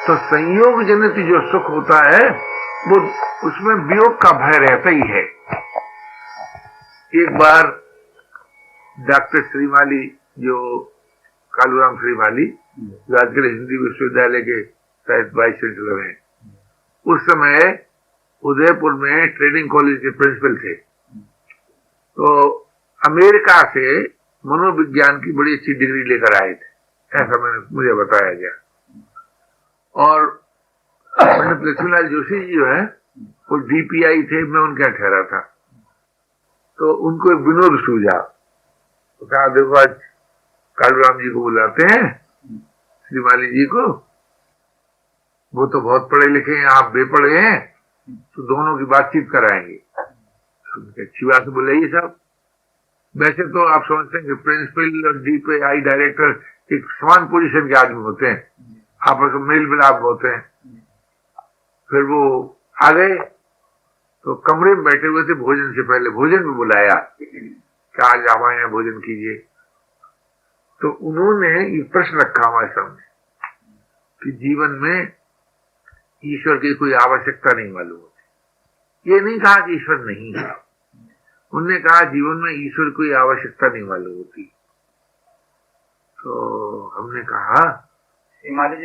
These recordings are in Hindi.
तो संयोग जनित जो सुख होता है वो उसमें वियोग का भय रहता ही है। एक बार डॉक्टर श्रीमाली, जो कालूराम श्रीमाली, जो आजकल हिंदी विश्वविद्यालय के शायद वाइस चांसलर हैं, उस समय उदयपुर में ट्रेनिंग कॉलेज के प्रिंसिपल थे। तो अमेरिका से मनोविज्ञान की बड़ी अच्छी डिग्री लेकर आए थे, ऐसा मुझे बताया गया। और पंडित लक्ष्मीलाल जोशी जी जो है वो डीपीआई थे, मैं उनके यहाँ ठहरा था। तो उनको एक विनोद सूझा, तो कहा देखो आज कालूराम जी को बुलाते हैं, श्रीमाली जी को, वो तो बहुत पढ़े लिखे हैं, आप बेपढ़े हैं, तो दोनों की बातचीत कराएंगे। अच्छी बात बुलाइए साहब। वैसे तो आप समझते हैं कि प्रिंसिपल और डीपीआई डायरेक्टर एक समान पोजीशन के आदमी होते हैं, आपस में मेल मिलाप होते हैं। फिर वो आ गए तो कमरे में बैठे हुए थे, भोजन से पहले भोजन में बुलाया कि आज आप आए हैं भोजन कीजिए। तो उन्होंने ये प्रश्न रखा हमारे सामने कि जीवन में ईश्वर की कोई आवश्यकता नहीं मालूम होती। ये नहीं कहा कि ईश्वर नहीं है, उन्होंने कहा जीवन में ईश्वर कोई आवश्यकता नहीं मालूम होती। तो हमने कहा, श्रीमाली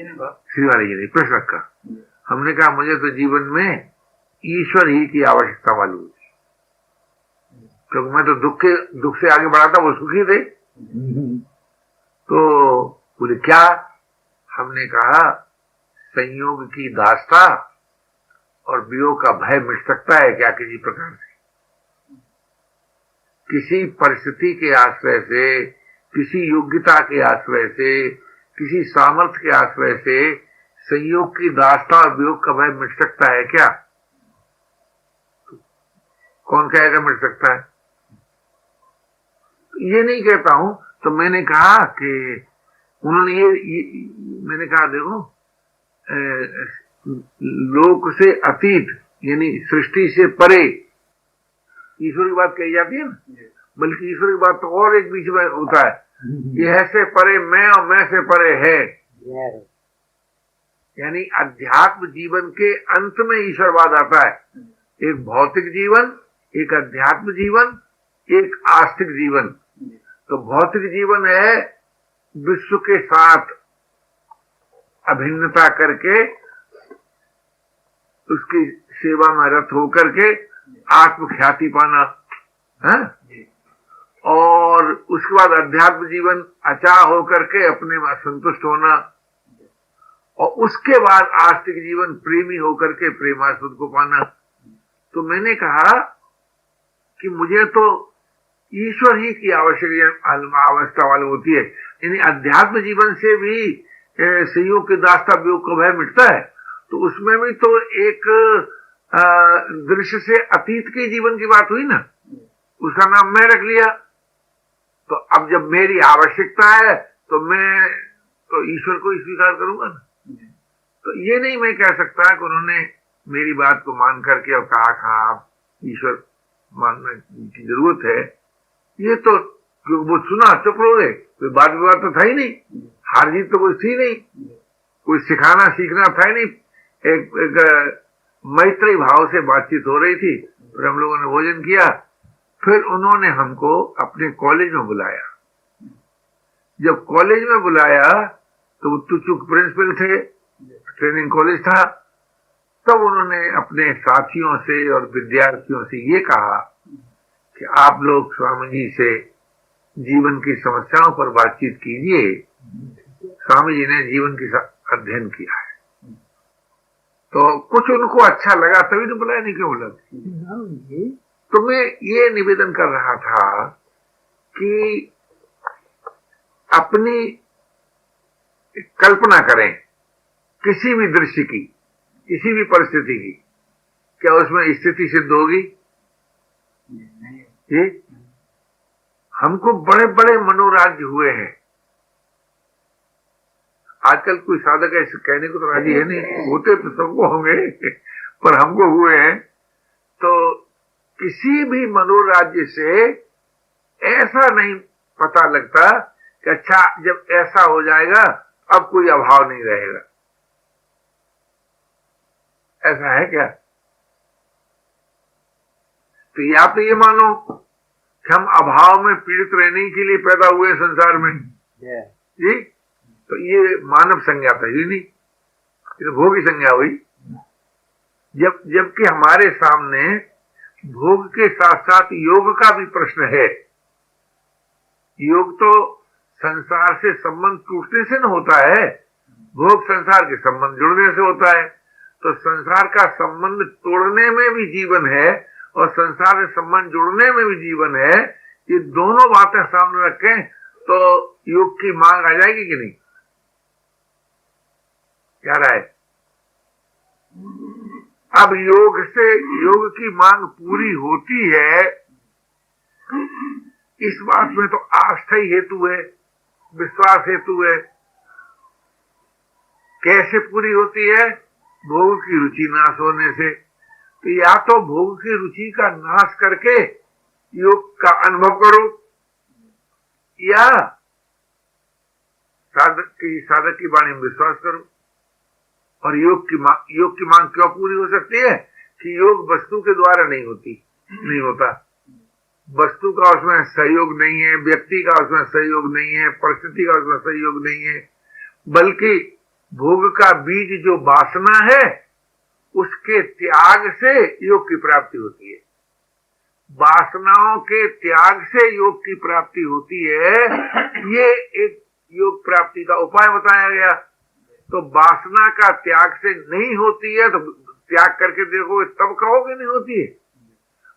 जी ने प्रश्न रखा, हमने कहा मुझे तो जीवन में ईश्वर ही की आवश्यकता मालूम होती, क्योंकि मैं तो दुख से आगे बढ़ाता, वो सुखी थे। तो बोले क्या? हमने कहा संयोग की दास्ता और वियोग का भय मिट सकता है क्या किसी प्रकार से? किसी परिस्थिति के आश्रय से, किसी योग्यता के आश्रय से, किसी सामर्थ्य के आश्रय से संयोग की दास्ता और वियोग का भय मिट सकता है क्या? कौन कहेगा मिट सकता है? ये नहीं कहता हूं। तो मैंने कहा कि उन्होंने मैंने कहा देखो, लोक से अतीत यानी सृष्टि से परे ईश्वर की बात कही जाती है ना, बल्कि ईश्वर की बात तो और एक बीच में होता है, यह से परे मैं और मैं से परे है। यानी अध्यात्म जीवन के अंत में ईश्वरवाद आता है। एक भौतिक जीवन, एक अध्यात्म जीवन, एक आस्तिक जीवन। तो भौतिक जीवन है विश्व के साथ अभिन्नता करके, उसकी सेवा में रत होकर के आत्मख्याति पाना है। और उसके बाद अध्यात्म जीवन अचाह होकर के अपने में संतुष्ट होना, और उसके बाद आस्तिक जीवन प्रेमी होकर के प्रेमास्पद को पाना। तो मैंने कहा कि मुझे तो ईश्वर ही की आवश्यकता मालूम होती है। यानी अध्यात्म जीवन से भी संयोग के दास्ता वियोग का भय मिटता है, तो उसमें भी तो एक दृश्य से अतीत के जीवन की बात हुई ना, उसका नाम मैं रख लिया। तो अब जब मेरी आवश्यकता है तो मैं तो ईश्वर को ही स्वीकार करूंगा ना। तो ये नहीं मैं कह सकता कि उन्होंने मेरी बात को मान करके और कहा हाँ आप ईश्वर मानने की जरूरत है। ये तो वो सुना चुप रहो गए, कोई बात विवाद तो था ही नहीं, हार जीत तो कोई थी नहीं, कोई सिखाना सीखना था ही नहीं। एक मैत्री भाव से बातचीत हो रही थी। फिर हम लोगों ने भोजन किया, फिर उन्होंने हमको अपने कॉलेज में बुलाया। जब कॉलेज में बुलाया तो चूंकि प्रिंसिपल थे, ट्रेनिंग कॉलेज था, तब उन्होंने अपने साथियों से और विद्यार्थियों से ये कहा कि आप लोग स्वामी जी से जीवन की समस्याओं पर बातचीत कीजिए। स्वामी जी ने जीवन की अध्ययन किया है। तो कुछ उनको अच्छा लगा, तभी तो बुलाया, नहीं क्यों बुला? तो मैं ये निवेदन कर रहा था कि अपनी कल्पना करें किसी भी दृश्य की, किसी भी परिस्थिति की, क्या उसमें स्थिति सिद्ध होगी? ये हमको बड़े बड़े मनोराज्य हुए हैं। आजकल कोई साधक ऐसे कहने को तो राजी है नहीं, होते तो सबको होंगे, पर हमको हुए हैं। तो किसी भी मनोराज्य से ऐसा नहीं पता लगता कि अच्छा जब ऐसा हो जाएगा अब कोई अभाव नहीं रहेगा। ऐसा है क्या? तो या तो ये मानो कि हम अभाव में पीड़ित रहने के लिए पैदा हुए संसार में, जी, तो ये मानव संज्ञा तो ही नहीं, ये तो भोग की संज्ञा हुई। जबकि हमारे सामने भोग के साथ साथ योग का भी प्रश्न है। योग तो संसार से संबंध टूटने से न होता है, भोग संसार के संबंध जुड़ने से होता है। तो संसार का संबंध तोड़ने में भी जीवन है और संसार से संबंध जुड़ने में भी जीवन है। ये दोनों बातें सामने रखें तो योग की मांग आ जाएगी कि नहीं? क्या राय? अब योग की मांग पूरी होती है, इस बात में तो आस्था ही हेतु है, विश्वास हेतु है। कैसे पूरी होती है? भोग की रुचि नाश होने से। तो या तो भोग की रुचि का नाश करके योग का अनुभव करो, या साधक की वाणी में विश्वास करो। और योग की मांग क्यों पूरी हो सकती है? कि योग वस्तु के द्वारा नहीं होता। वस्तु का उसमें सहयोग नहीं है, व्यक्ति का उसमें सहयोग नहीं है, परिस्थिति का उसमें सहयोग नहीं है, बल्कि भोग का बीज जो वासना है उसके त्याग से योग की प्राप्ति होती है। वासनाओं के त्याग से योग की प्राप्ति होती है। ये एक योग प्राप्ति का उपाय बताया गया। तो वासना का त्याग से नहीं होती है तो त्याग करके देखोगे तब कहोगे नहीं होती है।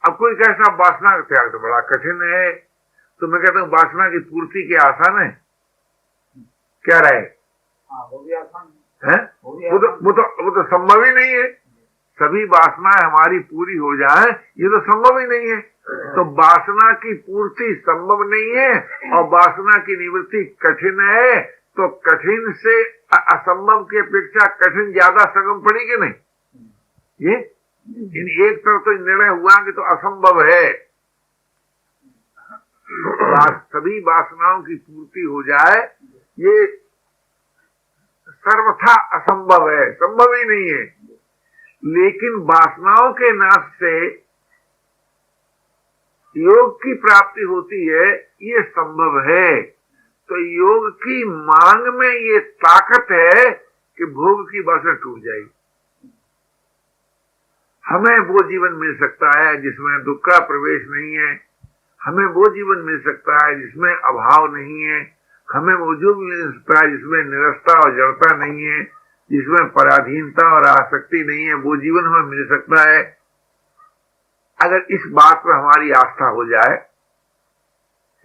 अब कोई कैसा वासना का त्याग तो बड़ा कठिन है, तो मैं कहता हूँ वासना की पूर्ति क्या आसान है? क्या रहे? वो भी आसान है? वो तो संभव ही नहीं है। सभी वासनाएं हमारी पूरी हो जाए ये तो संभव ही नहीं है। तो वासना की पूर्ति संभव नहीं है और वासना की निवृत्ति कठिन है। तो कठिन से असंभव की अपेक्षा कठिन ज्यादा सगम पड़ी कि नहीं? ये इन एक तरफ तो निर्णय हुआ कि तो असंभव है, सभी वासनाओं की पूर्ति हो जाए ये सर्वथा असंभव है, संभव ही नहीं है। लेकिन वासनाओं के नाश से योग की प्राप्ति होती है, ये संभव है। तो योग की मांग में ये ताकत है कि भोग की वासना टूट जाएगी। हमें वो जीवन मिल सकता है जिसमें दुख का प्रवेश नहीं है, हमें वो जीवन मिल सकता है जिसमें अभाव नहीं है, हमें वो जो मिल सकता है जिसमें निरस्ता और जड़ता नहीं है, जिसमें पराधीनता और आसक्ति नहीं है, वो जीवन हमें मिल सकता है। अगर इस बात पर हमारी आस्था हो जाए,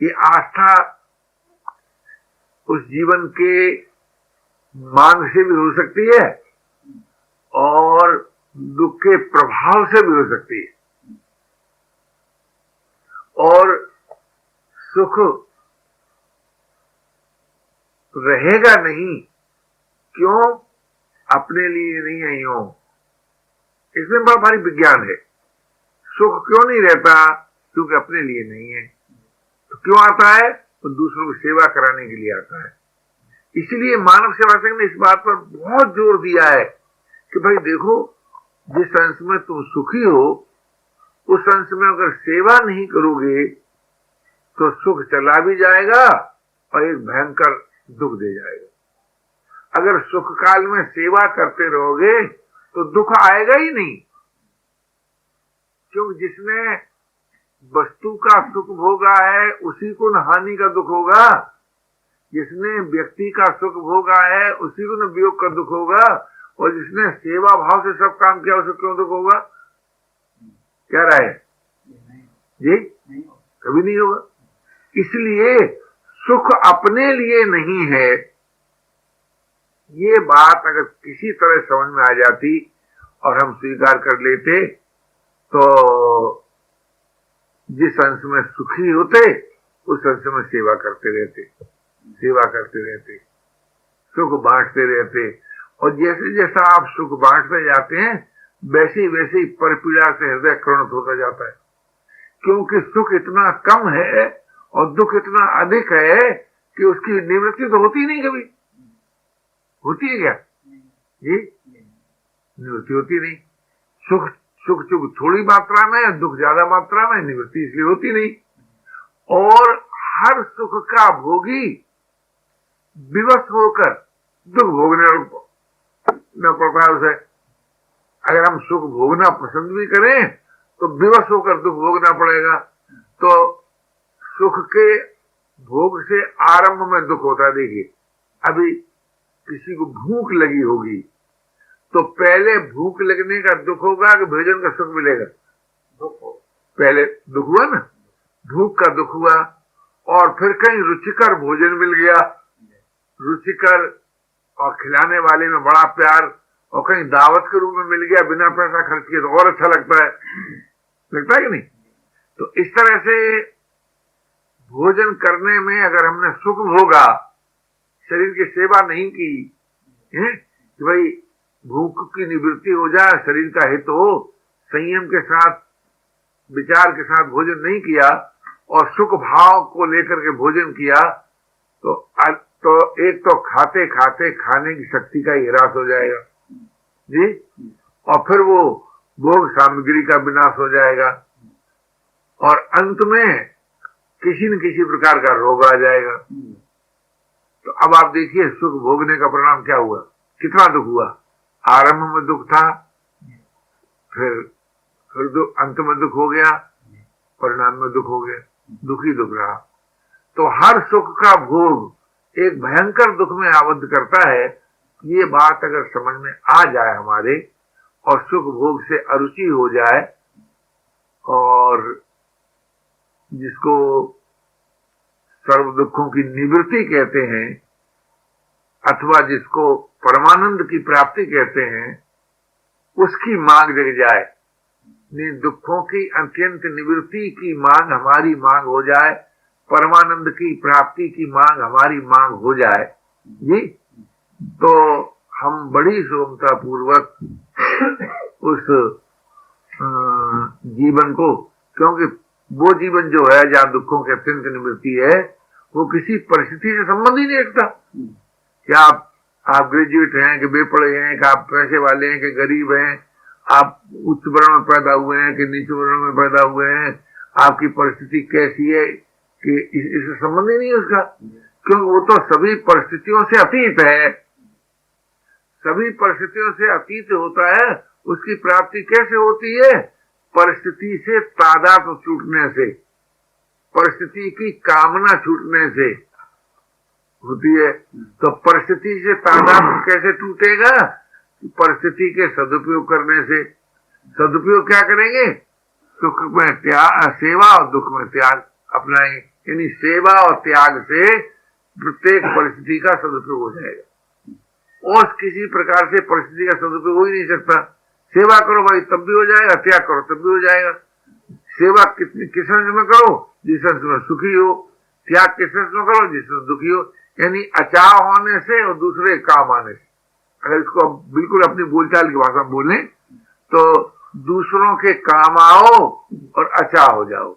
ये आस्था उस जीवन के मांग से भी हो सकती है और दुख के प्रभाव से भी हो सकती है। और सुख रहेगा नहीं, क्यों? अपने लिए नहीं आई हो। इसमें बड़ा भारी विज्ञान है। सुख क्यों नहीं रहता? क्योंकि अपने लिए नहीं है। तो क्यों आता है? तो दूसरों की सेवा कराने के लिए आता है। इसलिए मानव सेवा संघ ने इस बात पर बहुत जोर दिया है कि भाई देखो, जिस अंश में तुम सुखी हो उस अंश में अगर सेवा नहीं करोगे तो सुख चला भी जाएगा और एक भयंकर दुख दे जाएगा। अगर सुख काल में सेवा करते रहोगे तो दुख आएगा ही नहीं, क्योंकि जिसने वस्तु का सुख भोगा है उसी को न हानि का दुख होगा, जिसने व्यक्ति का सुख भोगा है उसी को न वियोग का दुख होगा, और जिसने सेवा भाव से सब काम किया उसे क्यों दुख होगा? क्या राय है जी? कभी नहीं होगा। इसलिए सुख अपने लिए नहीं है। ये बात अगर किसी तरह समझ में आ जाती और हम स्वीकार कर लेते तो जिस अंश में सुखी होते उस अंश में सेवा करते रहते, सुख बांटते रहते। और जैसे जैसा आप सुख बांटते जाते हैं वैसे वैसे ही परपीड़ा से हृदय कृणित होता जाता है, क्योंकि सुख इतना कम है और दुख इतना अधिक है कि उसकी निवृत्ति तो होती नहीं। कभी होती है क्या जी? निवृत्ति होती नहीं। सुख सुख सुख थोड़ी मात्रा में, दुख ज्यादा मात्रा में, निवृत्ति इसलिए होती नहीं। और हर सुख का भोगी विवश होकर दुख भोगने न पड़ता है उसे। अगर हम सुख भोगना पसंद भी करें तो विवश होकर दुख भोगना पड़ेगा। तो सुख के भोग से आरंभ में दुख होता है। देखिए, अभी किसी को भूख लगी होगी तो पहले भूख लगने का दुख होगा कि भोजन का सुख मिलेगा? दुख हो, पहले दुख हुआ ना, भूख का दुख हुआ, और फिर कहीं रुचिकर भोजन मिल गया, रुचिकर और खिलाने वाले में बड़ा प्यार, और कहीं दावत के रूप में मिल गया बिना पैसा खर्च किए तो और अच्छा लगता है कि नहीं? तो इस तरह से भोजन करने में अगर हमने सुख भोगा, शरीर की सेवा नहीं की है कि भाई भूख की निवृत्ति हो जाए, शरीर का हित हो, संयम के साथ विचार के साथ भोजन नहीं किया और सुख भाव को लेकर के भोजन किया, तो एक तो खाते खाते खाने की शक्ति का ही ह्रास हो जाएगा जी, और फिर वो भोग सामग्री का विनाश हो जाएगा, और अंत में किसी न किसी प्रकार का रोग आ जाएगा। तो अब आप देखिए सुख भोगने का परिणाम क्या हुआ, कितना दुख हुआ। आरंभ में दुख था, फिर अंत में दुख हो गया, परिणाम में दुख हो गया, दुखी दुख रहा। तो हर सुख का भोग एक भयंकर दुख में आबद्ध करता है। ये बात अगर समझ में आ जाए हमारे, और सुख भोग से अरुचि हो जाए, और जिसको सर्व दुखों की निवृत्ति कहते हैं, अथवा जिसको परमानंद की प्राप्ति कहते हैं, उसकी मांग जग जाए, दुखों की अत्यंत निवृत्ति की मांग हमारी मांग हो जाए, परमानंद की प्राप्ति की मांग हमारी मांग हो जाए जी, तो हम बड़ी सुगमता पूर्वक उस जीवन को, क्योंकि वो जीवन जो है जहाँ दुखों की अत्यंत निवृत्ति है, वो किसी परिस्थिति से संबंध ही नहीं रखता। क्या आप ग्रेजुएट हैं कि बेपढ़े हैं, कि आप पैसे वाले हैं कि गरीब हैं, आप उच्च वर्ण में पैदा हुए हैं कि नीचे वर्ण में पैदा हुए हैं, आपकी परिस्थिति कैसी है, कि इससे संबंध ही नहीं है उसका, क्योंकि वो तो सभी परिस्थितियों से अतीत है। सभी परिस्थितियों से अतीत होता है। उसकी प्राप्ति कैसे होती है? परिस्थिति से तादात्म्य छूटने से, परिस्थिति की कामना छूटने से होती है। तो परिस्थिति से तादात्म्य कैसे टूटेगा? परिस्थिति के सदुपयोग करने से। सदुपयोग क्या करेंगे? सुख में त्याग, सेवा, और दुख में त्याग अपनाएंगे। यानी सेवा और त्याग से प्रत्येक परिस्थिति का सदुपयोग हो जाएगा, और किसी प्रकार से परिस्थिति का सदुपयोग हो ही नहीं सकता। सेवा करो भाई तब भी हो जाएगा, त्याग करो तब भी हो जाएगा। सेवा किस अंश में करो? जिस अंश में सुखी हो। त्याग किस अंश में करो? जिसमें दुखी हो। यानी अचाह होने से और दूसरे काम आने से। अगर इसको बिल्कुल अपनी बोलचाल की भाषा में बोलें तो दूसरों के काम आओ और अचाह हो जाओ।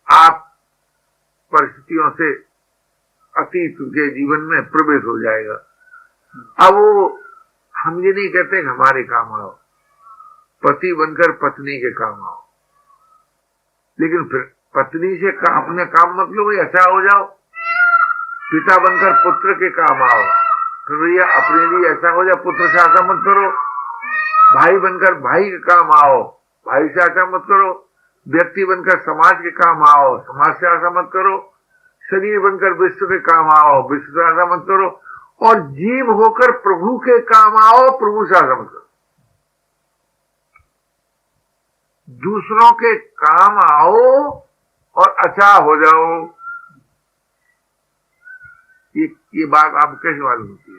आप परिस्थितियों से अतीत के जीवन में प्रवेश हो जाएगा। अब वो हम ये नहीं कहते कि हमारे काम आओ, पति बनकर पत्नी के काम आओ, लेकिन फिर पत्नी से अपने काम मत लो भाई, अच्छा हो जाओ। पिता बनकर पुत्र के काम आओ, फिर भैया अपने लिए ऐसा हो जाए, पुत्र से ऐसा मत करो। भाई बनकर भाई के काम आओ, भाई से ऐसा मत करो। व्यक्ति बनकर समाज के काम आओ, समाज से ऐसा मत करो। शरीर बनकर विश्व के काम आओ, विश्व से ऐसा मत करो। और जीव होकर प्रभु के काम आओ, प्रभु से ऐसा मत करो। दूसरों के काम आओ और अच्छा हो जाओ। ये बात आपको कैसे मालूम होती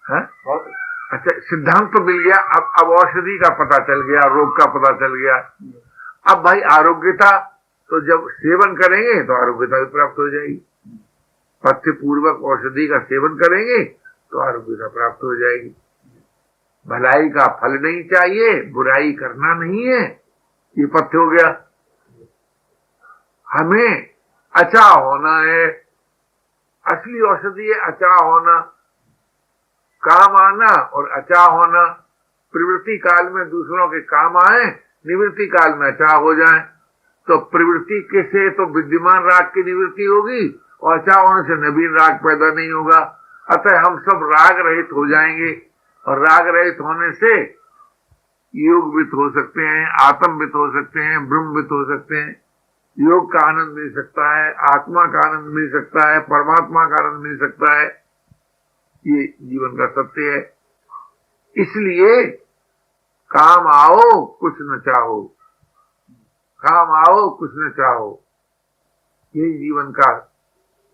है? बहुत अच्छा, सिद्धांत तो मिल गया। अब औषधि का पता चल गया, रोग का पता चल गया। अब भाई आरोग्यता, तो जब सेवन करेंगे तो आरोग्यता भी प्राप्त हो जाएगी। पथ्य पूर्वक औषधि का सेवन करेंगे तो आरोग्यता प्राप्त हो जाएगी। भलाई का फल नहीं चाहिए, बुराई करना नहीं है, ये पथ्य हो गया। हमें अच्छा होना है, असली औषधि है अच्छा होना, काम आना और अच्छा होना। प्रवृत्ति काल में दूसरों के काम आए, निवृत्ति काल में अचाह हो जाए। तो प्रवृत्ति के से तो विद्यमान राग की निवृत्ति होगी और अचाह होने से नवीन राग पैदा नहीं होगा। अतः हम सब राग रहित हो जाएंगे और राग रहित होने से योगवित हो सकते हैं, आत्मवित हो सकते हैं, ब्रह्मवित हो सकते हैं। योग का आनंद मिल सकता है, आत्मा का आनंद मिल सकता है, परमात्मा का आनंद मिल सकता है। ये जीवन का सत्य है। इसलिए काम आओ कुछ न चाहो, काम आओ कुछ न चाहो, यही जीवन का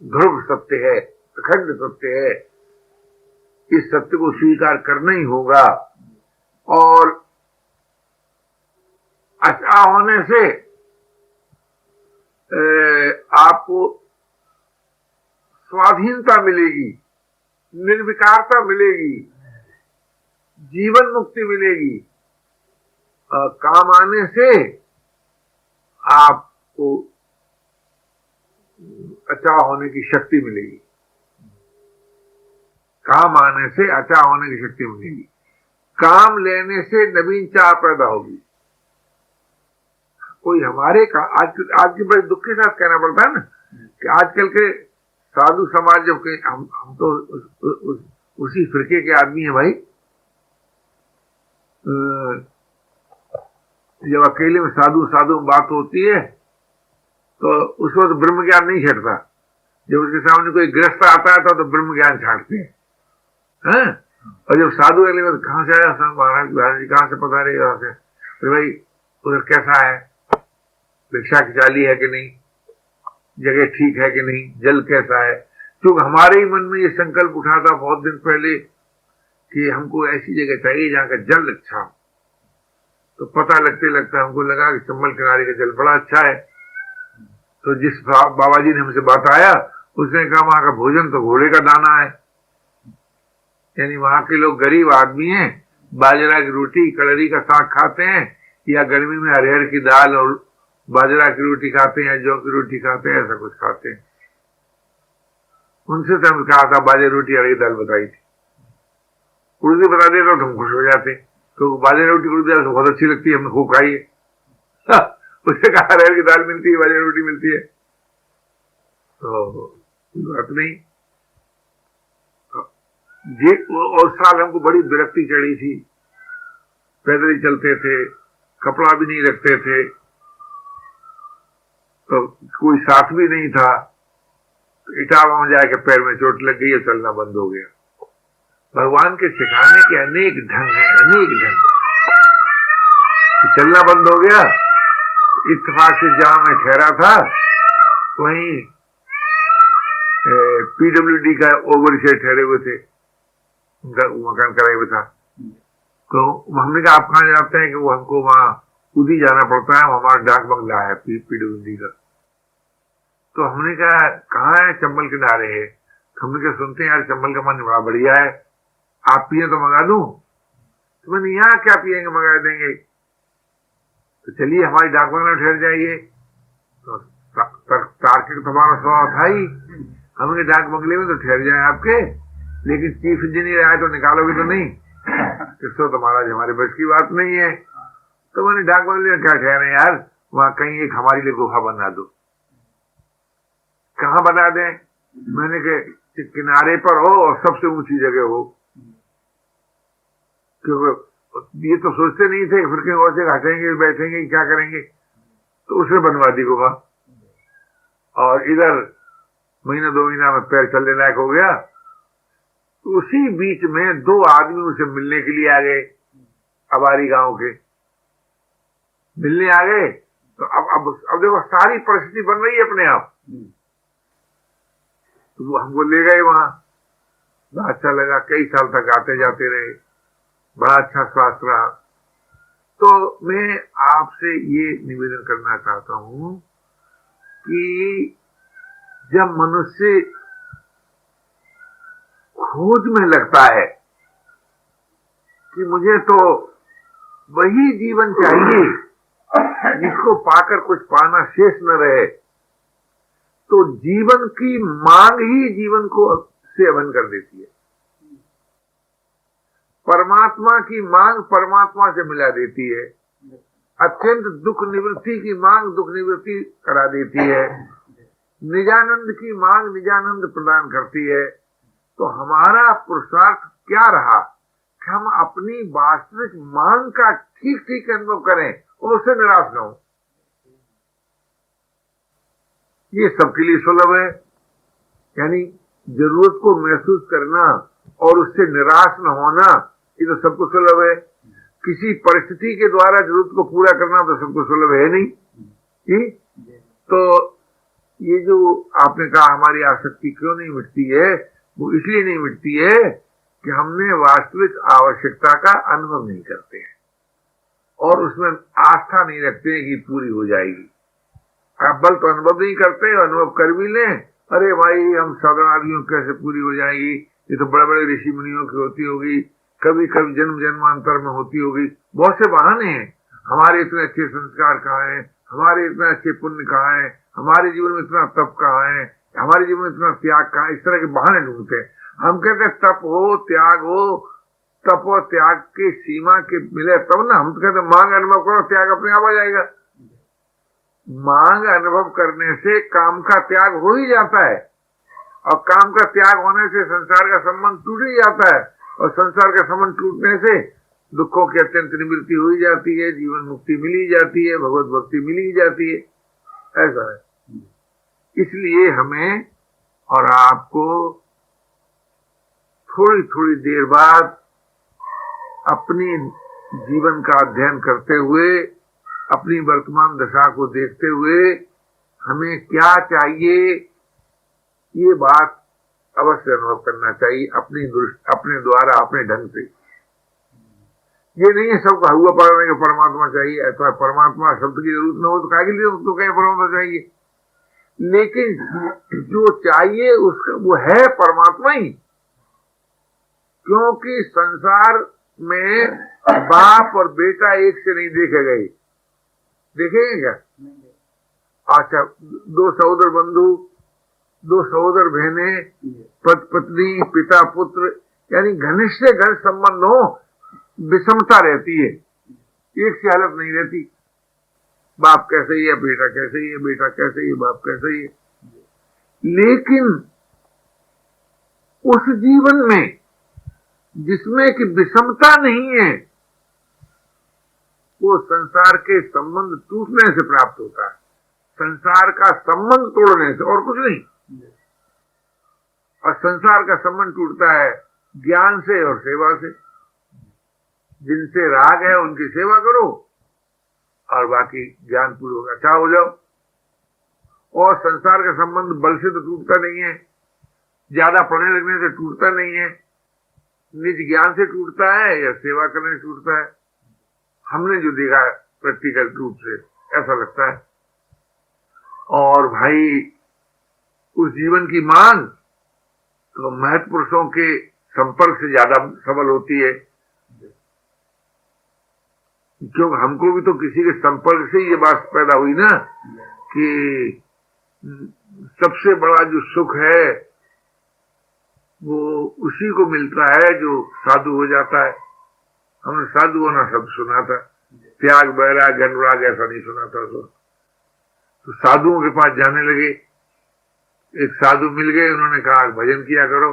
ध्रुव सत्य है, अखंड सत्य है। इस सत्य को स्वीकार करना ही होगा। और अचाह होने से आपको स्वाधीनता मिलेगी, निर्विकारता मिलेगी, जीवन मुक्ति मिलेगी। काम आने से आपको अचाह होने की शक्ति मिलेगी, काम आने से अचाह होने की शक्ति मिलेगी। काम लेने से नवीन चाह पैदा होगी। कोई हमारे का आज के बड़े दुख के साथ कहना पड़ता है ना कि आजकल के साधु समाज जब के हम तो उसी फिरके के आदमी हैं भाई। जब अकेले में साधु साधु बात होती है तो उस वक्त ब्रह्म ज्ञान नहीं छटता। जब उसके सामने कोई गृहस्थ आता है तो ब्रह्म ज्ञान छाटते हैं। और जब साधु अगले वक्त कहाँ से आया, महाराज जी कहाँ से पता रहे, यहाँ से तो भाई उधर कैसा है, भिक्षा की चाली है कि नहीं, जगह ठीक है कि नहीं, जल कैसा है। क्योंकि हमारे ही मन में ये संकल्प उठा था बहुत दिन पहले कि हमको ऐसी जगह चाहिए जहाँ का जल अच्छा हो। तो पता लगते लगता हमको लगा कि चंबल किनारे का जल बड़ा अच्छा है। तो जिस बाबा जी ने हमसे बताया उसने कहा वहां का भोजन तो घोड़े का दाना है, यानी वहां के लोग गरीब आदमी हैं, बाजरा की रोटी कलरी का साग खाते हैं या गर्मी में अरहर की दाल और बाजरा की रोटी खाते हैं, जौ की रोटी खाते हैं, ऐसा कुछ खाते हैं। उनसे तो हम कहा था बाजरा रोटी अरहर की दाल बताई थी, उर्दू बता दे तो हम खुश हो जाते, क्योंकि बाजरा रोटी उर्दू दाल बहुत अच्छी लगती है, हमने खूब खाई है। उससे कहा अरहर की दाल मिलती है, बाजरा रोटी मिलती है, तो बात नहीं। और साल हमको बड़ी विरक्ति चढ़ी थी, पैदल ही चलते थे, कपड़ा भी नहीं रखते थे, तो कोई साथ भी नहीं था। इटावा में जाके पैर में चोट लग गई और चलना बंद हो गया। भगवान के सिखाने के अनेक ढंग हैं, अनेक ढंग। चलना बंद हो गया। इत्तेफाक से जहां मैं ठहरा था वहीं पीडब्ल्यूडी का ओवरसीयर ठहरे हुए थे, उनका मकान कराए हुए था। तो हमने कहा आप कहाँ जाते हैं, कि वो हमको वहां उदी जाना पड़ता है, हमारा डाक बंगला है पीडब्ल्यूडी का। तो हमने कहा कहाँ है, चंबल किनारे है। हमने कहा सुनते हैं यार चंबल का मन बड़ा बढ़िया है, आप पिए तो मंगा दूं। तो मैंने यहाँ क्या पिएंगे, मंगा देंगे। तो चलिए हमारी डाक बंगला में ठहर जाइए। तो तार्किक तुम्हारा स्वभाव था ही, हमने डाक बंगले में तो ठहर जाए आपके, लेकिन चीफ इंजीनियर आए तो निकालोगे तो नहीं, किसको तो महाराज हमारे बस की बात नहीं है। तो मैंने डाक बंगले में क्या ठहरे यार, वहां कहीं एक हमारे लिए गुफा बना दो। कहाँ बना दें, मैंने कहा किनारे पर हो और सबसे ऊंची जगह हो, क्योंकि ये तो सोचते नहीं थे फिर कहीं और से हटेंगे बैठेंगे क्या करेंगे। तो उसे बनवा दी गुफा, और इधर महीना 2 महीना में पैर चलने लायक हो गया। उसी बीच में 2 आदमी उसे मिलने के लिए आ गए, अबारी गांव के मिलने आ गए। तो अब देखो सारी परिस्थिति बन रही है अपने आप। तो वो हमको ले गए वहां, बड़ा अच्छा लगा, कई साल तक आते जाते रहे, बड़ा अच्छा स्वास्थ्य रहा। तो मैं आपसे ये निवेदन करना चाहता हूं कि जब मनुष्य खोज में लगता है कि मुझे तो वही जीवन चाहिए जिसको पाकर कुछ पाना शेष न रहे, तो जीवन की मांग ही जीवन को से अभन कर देती है। परमात्मा की मांग परमात्मा से मिला देती है, अत्यंत दुख निवृत्ति की मांग दुख निवृत्ति करा देती है, निजानंद की मांग निजानंद प्रदान करती है। तो हमारा पुरुषार्थ क्या रहा कि हम अपनी वास्तविक मांग का ठीक ठीक अनुभव करें और उससे निराश न हो। ये सबके लिए सुलभ है, यानी जरूरत को महसूस करना और उससे निराश न होना, ये तो सबको सुलभ है। किसी परिस्थिति के द्वारा जरूरत को पूरा करना तो सबको सुलभ है नहीं। तो ये जो आपने कहा हमारी आसक्ति क्यों नहीं मिटती है, वो इसलिए नहीं मिटती है कि हमने वास्तविक आवश्यकता का अनुभव नहीं करते हैं और उसमें आस्था नहीं रखते हैं कि पूरी हो जाएगी। आप बल तो अनुभव नहीं करते, अनुभव कर भी लें, अरे भाई हम साधारण आदमियों कैसे पूरी हो जाएगी, ये तो बड़े बड़े ऋषि मुनियों की होती होगी, कभी कभी जन्म जन्मांतर में होती होगी। बहुत से बहाने हैं, हमारे इतने अच्छे संस्कार कहाँ हैं, हमारे इतने अच्छे पुण्य कहाँ हैं, हमारे जीवन में इतना तप कहाँ है, हमारे जीवन में इतना त्याग कहाँ है, इस तरह के बहाने ढूंढते हैं। हम कहते हैं तप हो त्याग हो, तप और त्याग की सीमा के मिले तब ना। हम तो कहते हैं मांग अनुभव करो, त्याग अपने आप आ जाएगा। मांग अनुभव करने से काम का त्याग हो ही जाता है और काम का त्याग होने से संसार का संबंध टूट ही जाता है और संसार का संबंध टूटने से दुखों की अत्यंत निवृत्ति हो ही जाती है, जीवन मुक्ति मिल ही जाती है, भगवत भक्ति मिल ही जाती है। ऐसा है। इसलिए हमें और आपको थोड़ी थोड़ी देर बाद अपनी जीवन का अध्ययन करते हुए, अपनी वर्तमान दशा को देखते हुए हमें क्या चाहिए ये बात अवश्य अनुभव करना चाहिए अपनी अपने द्वारा, अपने ढंग से। ये नहीं है सबका हुआ पढ़ने के परमात्मा चाहिए, ऐसा परमात्मा शब्द की जरूरत न हो तो काहे के लिए उसको कहीं परमात्मा चाहिए। लेकिन जो चाहिए उसका वो है परमात्मा ही, क्योंकि संसार में बाप और बेटा एक से नहीं देखे गए। देखेंगे क्या? अच्छा, दो सहोदर बंधु, दो सहोदर बहनें, पत्नी पिता पुत्र, यानी घनिष्ठ से घनिष्ठ संबंध हो, विषमता रहती है, एक सी हालत नहीं रहती। बाप कैसे ही है, बेटा कैसे ही है, बेटा कैसे ही है, बाप कैसे ही है। लेकिन उस जीवन में जिसमें कि विषमता नहीं है, वो संसार के संबंध टूटने से प्राप्त होता है, संसार का संबंध तोड़ने से, और कुछ नहीं। और संसार का संबंध टूटता है ज्ञान से और सेवा से। जिनसे राग है उनकी सेवा करो और बाकी ज्ञान पूर्वक अच्छा हो जाओ। और संसार का संबंध बल से तो टूटता नहीं है, ज्यादा पढ़ने लगने से टूटता नहीं है, निज ज्ञान से टूटता है या सेवा करने से टूटता है। हमने जो देखा प्रैक्टिकल रूप से ऐसा लगता है। और भाई उस जीवन की मांग तो महत्व पुरुषों के संपर्क से ज्यादा सबल होती है, क्योंकि हमको भी तो किसी के संपर्क से ये बात पैदा हुई ना कि सबसे बड़ा जो सुख है वो उसी को मिलता है जो साधु हो जाता है। हमने साधु होना शब्द सुना था, त्याग बैराग अनुराग ऐसा नहीं सुना था। तो साधुओं के पास जाने लगे, एक साधु मिल गए, उन्होंने कहा भजन किया करो।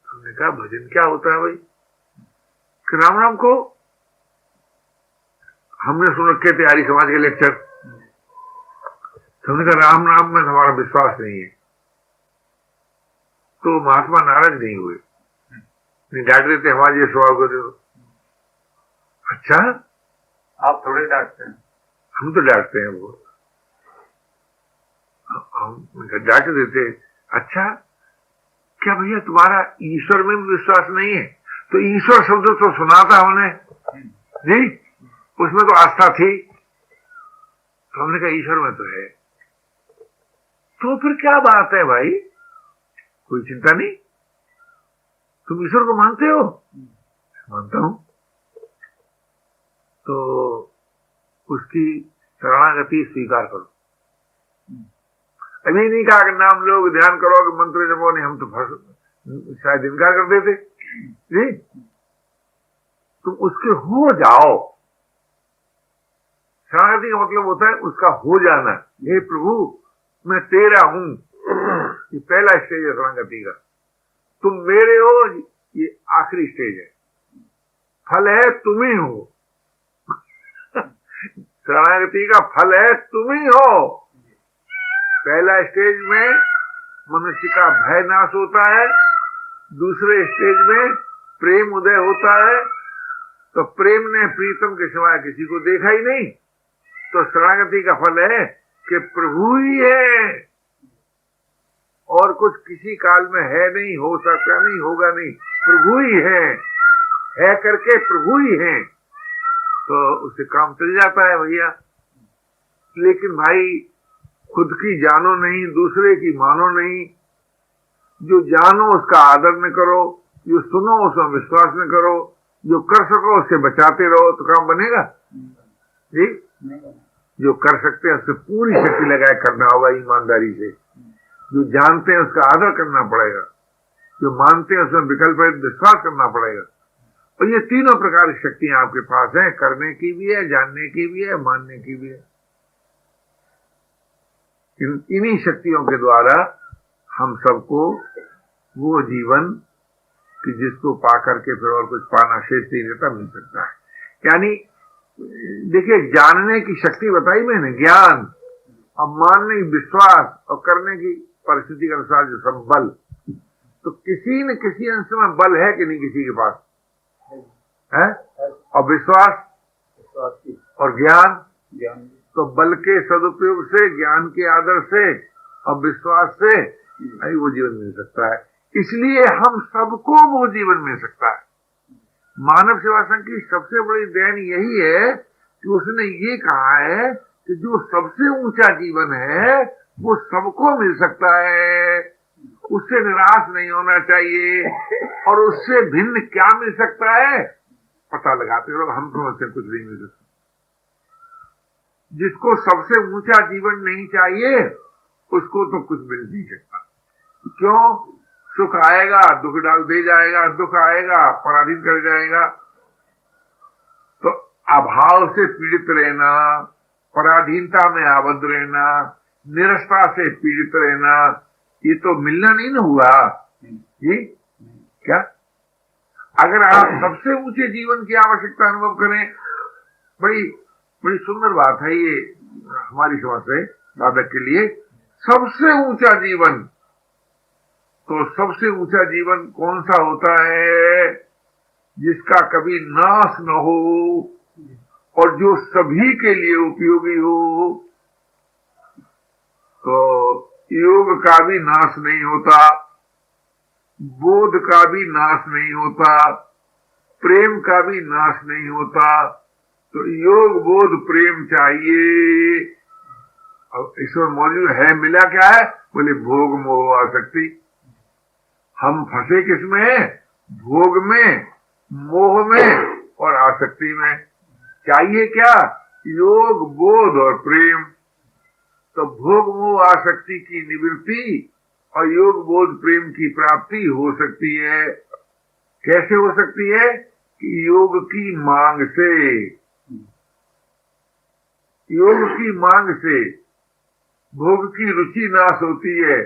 हमने कहा भजन क्या होता है भाई? कि राम राम को हमने सुन रखे थे आर्य समाज के लेक्चर। हमने कहा राम राम में हमारा विश्वास नहीं है। तो महात्मा नाराज नहीं हुए, नहीं डांट देते हमारे ये स्वभाव को देखो। अच्छा, आप थोड़े डांटते हैं, हम तो डांटते हैं, वो हम डांट देते। अच्छा क्या भैया तुम्हारा ईश्वर में भी विश्वास नहीं है? तो ईश्वर शब्द तो सुना था हमने जी, उसमें तो आस्था थी। तो हमने कहा ईश्वर में तो है, तो फिर क्या बात है भाई, कोई चिंता नहीं। तुम ईश्वर को मानते हो? मानता हूं। तो उसकी शरणागति स्वीकार करो। अभी नहीं कहा कि नाम लोग ध्यान करो कि मंत्र जपो, नहीं, हम तो शायद इनकार कर देते जी। तुम उसके हो जाओ। शरणागति का मतलब होता है उसका हो जाना। हे प्रभु मैं तेरा हूं, ये पहला स्टेज है शरणागति का। तुम मेरे हो, ये आखिरी स्टेज है। फल है तुम ही हो। शरणागति का फल है तुम ही हो। पहला स्टेज में मनुष्य का भय नाश होता है, दूसरे स्टेज में प्रेम उदय होता है। तो प्रेम ने प्रीतम के सिवाय किसी को देखा ही नहीं। तो शरणागति का फल है कि प्रभु ही है और कुछ किसी काल में है नहीं, हो सकता नहीं, होगा नहीं, प्रभु ही है करके प्रभु ही है। तो उससे काम चल जाता है भैया। लेकिन भाई खुद की जानो नहीं, दूसरे की मानो नहीं। जो जानो उसका आदर न करो, जो सुनो उसमें विश्वास न करो, जो कर सको उससे बचाते रहो, तो काम बनेगा जी। जो कर सकते हैं उससे पूरी शक्ति लगाए करना होगा ईमानदारी से। जो जानते हैं उसका आदर करना पड़ेगा, जो मानते हैं उसमें विकल्प विश्वास करना पड़ेगा। और ये तीनों प्रकार की शक्तियां आपके पास हैं, करने की भी है, जानने की भी है, मानने की भी है। इन्हीं शक्तियों के द्वारा हम सबको वो जीवन कि जिसको पा करके फिर और कुछ पाना शेष नहीं रहता, मिल सकता है। यानी देखिए, जानने की शक्ति बताई मैंने, ज्ञान, और मानने की विश्वास, और करने की परिस्थिति के अनुसार जो सब बल। तो किसी न किसी अंश में बल है कि नहीं किसी के पास है? और विश्वास और ज्ञान। तो बल के सदुपयोग से, ज्ञान के आदर से और विश्वास से वो जीवन मिल सकता है। इसलिए हम सबको वो जीवन मिल सकता है। मानव सेवा संघ की सबसे बड़ी देन यही है कि उसने ये कहा है कि जो सबसे ऊंचा जीवन है वो सबको मिल सकता है, उससे निराश नहीं होना चाहिए। और उससे भिन्न क्या मिल सकता है पता लगाते रहो। हम समझते कुछ नहीं मिल सकता। जिसको सबसे ऊंचा जीवन नहीं चाहिए उसको तो कुछ मिल नहीं सकता। क्यों? सुख आएगा दुख डाल दे जाएगा, दुख आएगा पराधीन कर जाएगा। तो अभाव से पीड़ित रहना, पराधीनता में आबद्ध रहना, निरस्ता से पीड़ित रहना, ये तो मिलना नहीं ना हुआ जी। क्या अगर आप सबसे ऊंचे जीवन की आवश्यकता अनुभव करें, बड़ी बड़ी सुंदर बात है ये हमारी समझ से साधक के लिए। सबसे ऊंचा जीवन, तो सबसे ऊंचा जीवन कौन सा होता है? जिसका कभी नाश न हो और जो सभी के लिए उपयोगी हो। तो योग का भी नाश नहीं होता, बोध का भी नाश नहीं होता, प्रेम का भी नाश नहीं होता। तो योग बोध प्रेम चाहिए। अब ईश्वर मौजूद है, मिला क्या है? बोले भोग मोह आसक्ति। हम फंसे किसमें? भोग में, मोह में और आसक्ति में। चाहिए क्या? योग बोध और प्रेम। तो भोग मोह आसक्ति की निवृत्ति और योग बोध प्रेम की प्राप्ति हो सकती है। कैसे हो सकती है? कि योग की मांग से। योग की मांग से भोग की रुचि नाश होती है।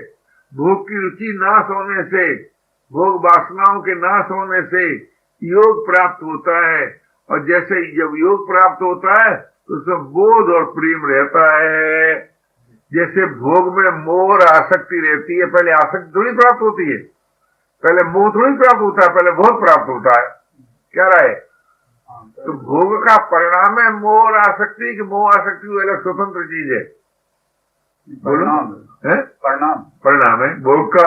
भोग की रुचि नाश होने से, भोग वासनाओं के नाश होने से योग प्राप्त होता है। और जैसे जब योग प्राप्त होता है तो उसमें बोध और प्रेम रहता है। जैसे भोग में मोह और आसक्ति रहती है, पहले आसक्ति थोड़ी प्राप्त होती है, पहले मोह थोड़ी प्राप्त होता है, पहले बोध प्राप्त होता है। क्या रहा है? तो भोग का परिणाम है मोह और आसक्ति, कि मोह आसक्ति वो अलग स्वतंत्र चीज है। परिणाम है भोग का।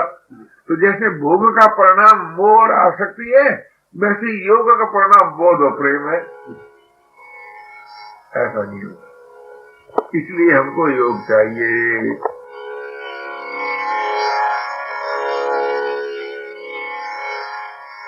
तो जैसे भोग का परिणाम मोह और आसक्ति है, वैसे योग का परिणाम बोध और प्रेम है। ऐसा नहीं हो, इसलिए हमको योग चाहिए।